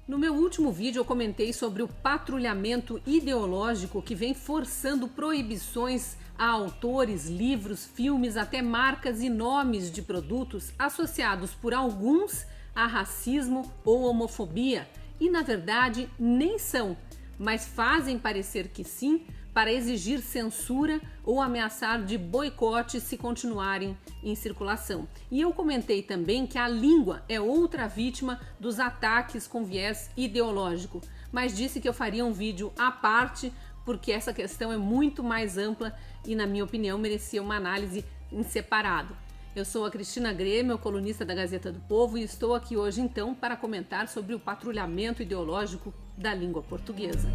No meu último vídeo eu comentei sobre o patrulhamento ideológico que vem forçando proibições a autores, livros, filmes, até marcas e nomes de produtos associados por alguns a racismo ou homofobia e na verdade nem são, mas fazem parecer que sim, para exigir censura ou ameaçar de boicote se continuarem em circulação. E eu comentei também que a língua é outra vítima dos ataques com viés ideológico, mas disse que eu faria um vídeo à parte porque essa questão é muito mais ampla e, na minha opinião, merecia uma análise em separado. Eu sou a Cristina Grêmio, colunista da Gazeta do Povo, e estou aqui hoje então para comentar sobre o patrulhamento ideológico da língua portuguesa.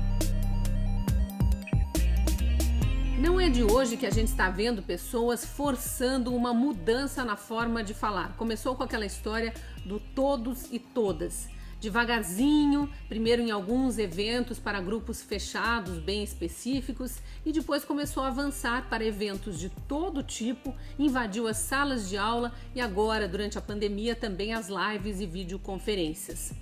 Não é de hoje que a gente está vendo pessoas forçando uma mudança na forma de falar. Começou com aquela história do todos e todas. Devagarzinho, primeiro em alguns eventos para grupos fechados, bem específicos, e depois começou a avançar para eventos de todo tipo, invadiu as salas de aula e agora, durante a pandemia, também as lives e videoconferências.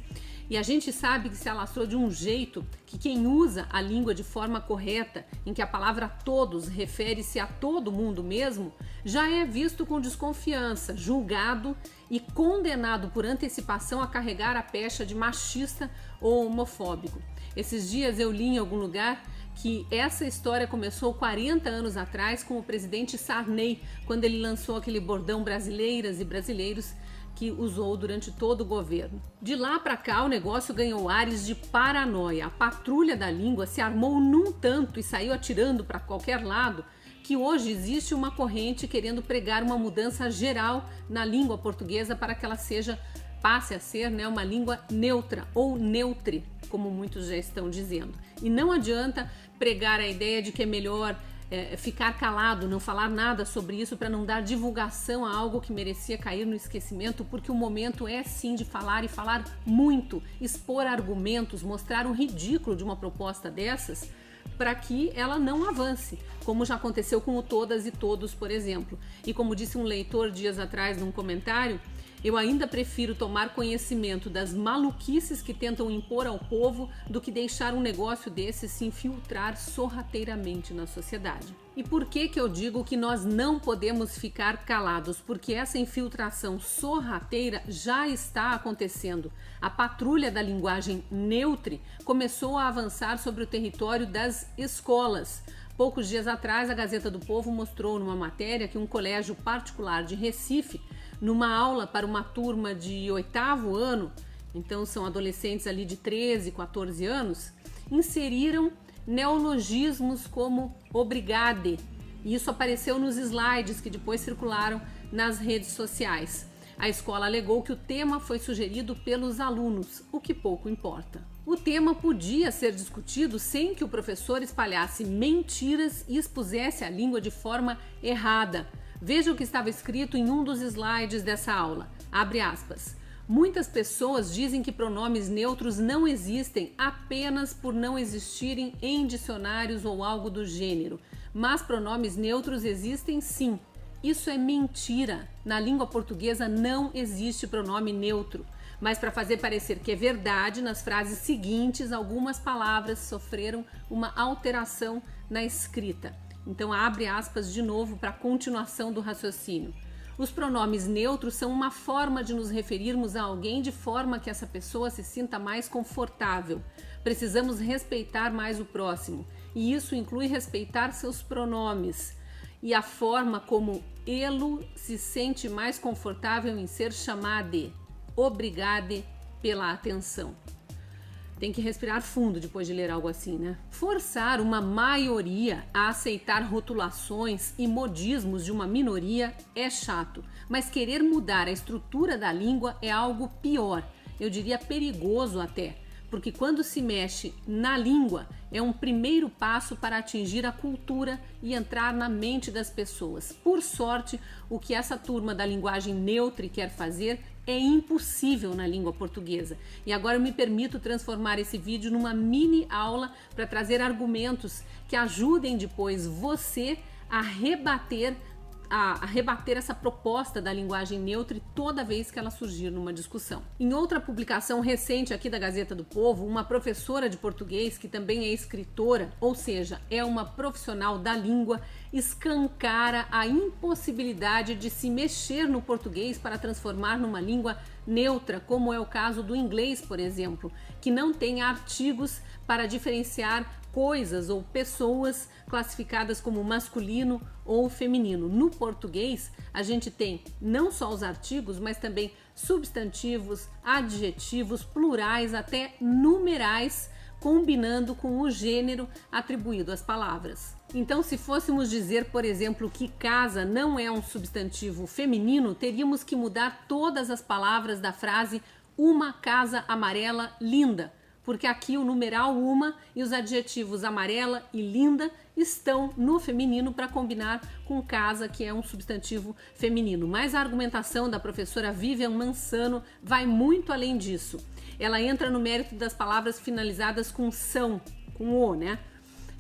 E a gente sabe que se alastrou de um jeito que quem usa a língua de forma correta, em que a palavra todos refere-se a todo mundo mesmo, já é visto com desconfiança, julgado e condenado por antecipação a carregar a pecha de machista ou homofóbico. Esses dias eu li em algum lugar que essa história começou 40 anos atrás com o presidente Sarney, quando ele lançou aquele bordão brasileiras e brasileiros que usou durante todo o governo. De lá para cá o negócio ganhou ares de paranoia. A patrulha da língua se armou num tanto e saiu atirando para qualquer lado que hoje existe uma corrente querendo pregar uma mudança geral na língua portuguesa para que ela passe a ser, uma língua neutra ou neutre, como muitos já estão dizendo. E não adianta pregar a ideia de que é melhor ficar calado, não falar nada sobre isso para não dar divulgação a algo que merecia cair no esquecimento, porque o momento é sim de falar e falar muito, expor argumentos, mostrar o ridículo de uma proposta dessas para que ela não avance, como já aconteceu com o todas e todos, por exemplo. E como disse um leitor dias atrás num comentário, eu ainda prefiro tomar conhecimento das maluquices que tentam impor ao povo do que deixar um negócio desse se infiltrar sorrateiramente na sociedade. E por que eu digo que nós não podemos ficar calados? Porque essa infiltração sorrateira já está acontecendo. A patrulha da linguagem neutre começou a avançar sobre o território das escolas. Poucos dias atrás, a Gazeta do Povo mostrou numa matéria que um colégio particular de Recife, numa aula para uma turma de 8º ano, então são adolescentes ali de 13, 14 anos, inseriram neologismos como obrigade. E isso apareceu nos slides que depois circularam nas redes sociais. A escola alegou que o tema foi sugerido pelos alunos, o que pouco importa. O tema podia ser discutido sem que o professor espalhasse mentiras e expusesse a língua de forma errada. Veja o que estava escrito em um dos slides dessa aula. Abre aspas. Muitas pessoas dizem que pronomes neutros não existem apenas por não existirem em dicionários ou algo do gênero. Mas pronomes neutros existem sim. Isso é mentira. Na língua portuguesa não existe pronome neutro. Mas para fazer parecer que é verdade, nas frases seguintes, algumas palavras sofreram uma alteração na escrita. Então abre aspas de novo para a continuação do raciocínio. Os pronomes neutros são uma forma de nos referirmos a alguém de forma que essa pessoa se sinta mais confortável. Precisamos respeitar mais o próximo, e isso inclui respeitar seus pronomes e a forma como ele se sente mais confortável em ser chamado. Obrigado pela atenção. Tem que respirar fundo depois de ler algo assim, né? Forçar uma maioria a aceitar rotulações e modismos de uma minoria é chato, mas querer mudar a estrutura da língua é algo pior, eu diria perigoso até, porque quando se mexe na língua é um primeiro passo para atingir a cultura e entrar na mente das pessoas. Por sorte, o que essa turma da linguagem neutra quer fazer é impossível na língua portuguesa. E agora eu me permito transformar esse vídeo numa mini aula para trazer argumentos que ajudem depois você a rebater a rebater essa proposta da linguagem neutra toda vez que ela surgir numa discussão. Em outra publicação recente aqui da Gazeta do Povo, uma professora de português, que também é escritora, ou seja, é uma profissional da língua, escancara a impossibilidade de se mexer no português para transformar numa língua neutra, como é o caso do inglês, por exemplo, que não tem artigos para diferenciar coisas ou pessoas classificadas como masculino ou feminino. No português, a gente tem não só os artigos, mas também substantivos, adjetivos, plurais, até numerais, combinando com o gênero atribuído às palavras. Então, se fôssemos dizer, por exemplo, que casa não é um substantivo feminino, teríamos que mudar todas as palavras da frase uma casa amarela linda, porque aqui o numeral uma e os adjetivos amarela e linda estão no feminino para combinar com casa, que é um substantivo feminino. Mas a argumentação da professora Vivian Mansano vai muito além disso. Ela entra no mérito das palavras finalizadas com são, com o, né?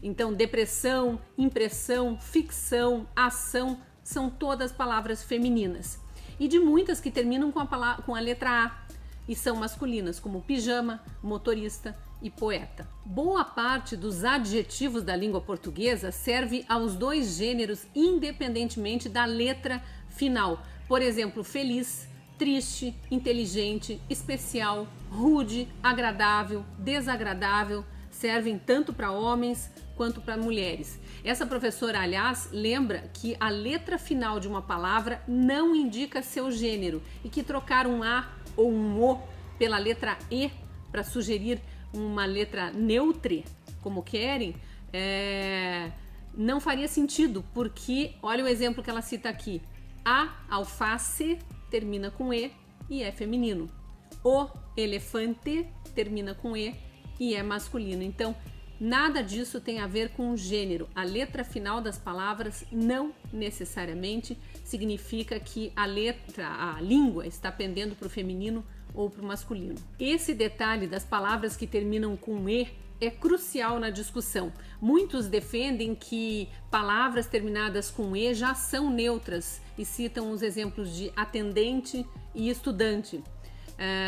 Então, depressão, impressão, ficção, ação, são todas palavras femininas. E de muitas que terminam com a letra A e são masculinas, como pijama, motorista e poeta. Boa parte dos adjetivos da língua portuguesa serve aos dois gêneros independentemente da letra final. Por exemplo, feliz, triste, inteligente, especial, rude, agradável, desagradável, servem tanto para homens quanto para mulheres. Essa professora, aliás, lembra que a letra final de uma palavra não indica seu gênero e que trocar um A ou um O pela letra E para sugerir uma letra neutre, como querem, não faria sentido, porque olha o exemplo que ela cita aqui. A alface termina com E e é feminino. O elefante termina com E e é masculino. Então, nada disso tem a ver com o gênero. A letra final das palavras não necessariamente significa que a língua está pendendo para o feminino ou para o masculino. Esse detalhe das palavras que terminam com E é crucial na discussão. Muitos defendem que palavras terminadas com E já são neutras e citam os exemplos de atendente e estudante.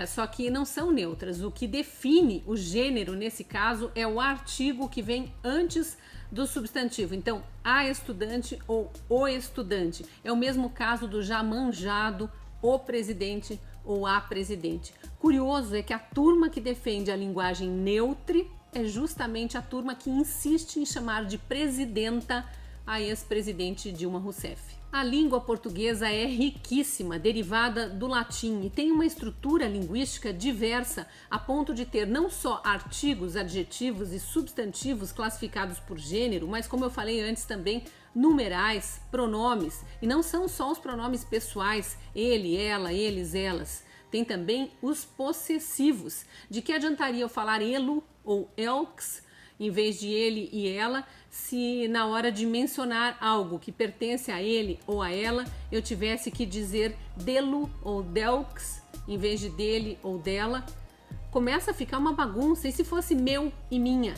Só que não são neutras. O que define o gênero nesse caso é o artigo que vem antes do substantivo. Então, a estudante ou o estudante. É o mesmo caso do já manjado, o presidente ou a presidente. Curioso é que a turma que defende a linguagem neutra é justamente a turma que insiste em chamar de presidenta a ex-presidente Dilma Rousseff. A língua portuguesa é riquíssima, derivada do latim, e tem uma estrutura linguística diversa, a ponto de ter não só artigos, adjetivos e substantivos classificados por gênero, mas, como eu falei antes também, numerais, pronomes. E não são só os pronomes pessoais, ele, ela, eles, elas. Tem também os possessivos. De que adiantaria eu falar elo ou elks em vez de ele e ela, se na hora de mencionar algo que pertence a ele ou a ela, eu tivesse que dizer delo ou delks em vez de dele ou dela? Começa a ficar uma bagunça. E se fosse meu e minha?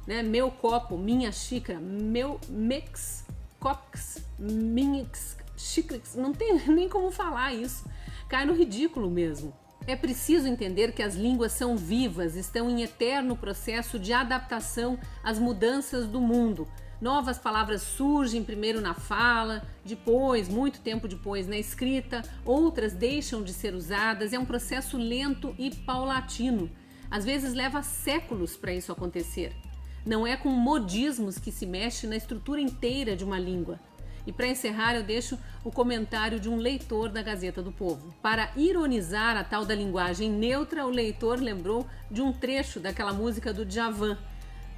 Né? Meu copo, minha xícara, meu mix, cox, minix, xícaras, não tem nem como falar isso. Cai no ridículo mesmo. É preciso entender que as línguas são vivas, estão em eterno processo de adaptação às mudanças do mundo. Novas palavras surgem primeiro na fala, depois, muito tempo depois, na escrita, outras deixam de ser usadas. É um processo lento e paulatino. Às vezes leva séculos para isso acontecer. Não é com modismos que se mexe na estrutura inteira de uma língua. E para encerrar, eu deixo o comentário de um leitor da Gazeta do Povo. Para ironizar a tal da linguagem neutra, o leitor lembrou de um trecho daquela música do Djavan.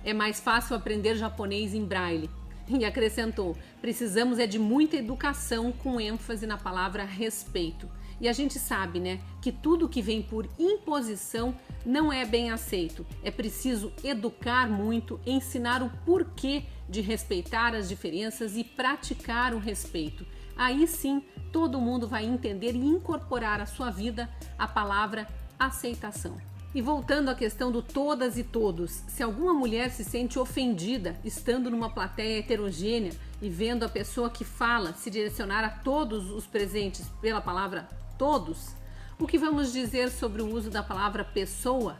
É mais fácil aprender japonês em braille. E acrescentou, precisamos de muita educação com ênfase na palavra respeito. E a gente sabe, né, que tudo que vem por imposição não é bem aceito. É preciso educar muito, ensinar o porquê de respeitar as diferenças e praticar o respeito. Aí sim, todo mundo vai entender e incorporar à sua vida a palavra aceitação. E voltando à questão do todas e todos, se alguma mulher se sente ofendida estando numa plateia heterogênea e vendo a pessoa que fala se direcionar a todos os presentes pela palavra todos, o que vamos dizer sobre o uso da palavra pessoa,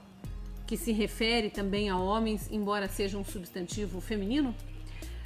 que se refere também a homens, embora seja um substantivo feminino?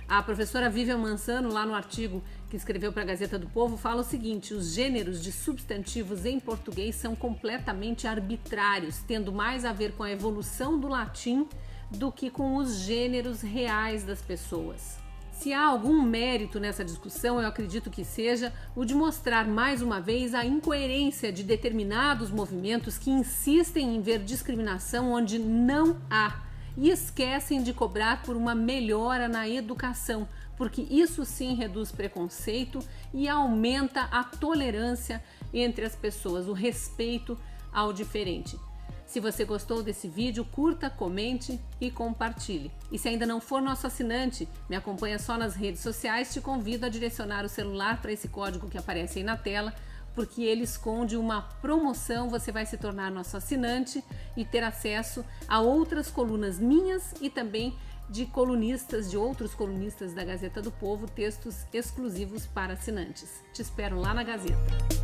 A professora Vivian Mansano, lá no artigo que escreveu para a Gazeta do Povo, fala o seguinte: os gêneros de substantivos em português são completamente arbitrários, tendo mais a ver com a evolução do latim do que com os gêneros reais das pessoas. Se há algum mérito nessa discussão, eu acredito que seja o de mostrar mais uma vez a incoerência de determinados movimentos que insistem em ver discriminação onde não há e esquecem de cobrar por uma melhora na educação, porque isso sim reduz preconceito e aumenta a tolerância entre as pessoas, o respeito ao diferente. Se você gostou desse vídeo, curta, comente e compartilhe. E se ainda não for nosso assinante, me acompanha só nas redes sociais, te convido a direcionar o celular para esse código que aparece aí na tela, porque ele esconde uma promoção. Você vai se tornar nosso assinante e ter acesso a outras colunas minhas e também de colunistas, de outros colunistas da Gazeta do Povo, textos exclusivos para assinantes. Te espero lá na Gazeta.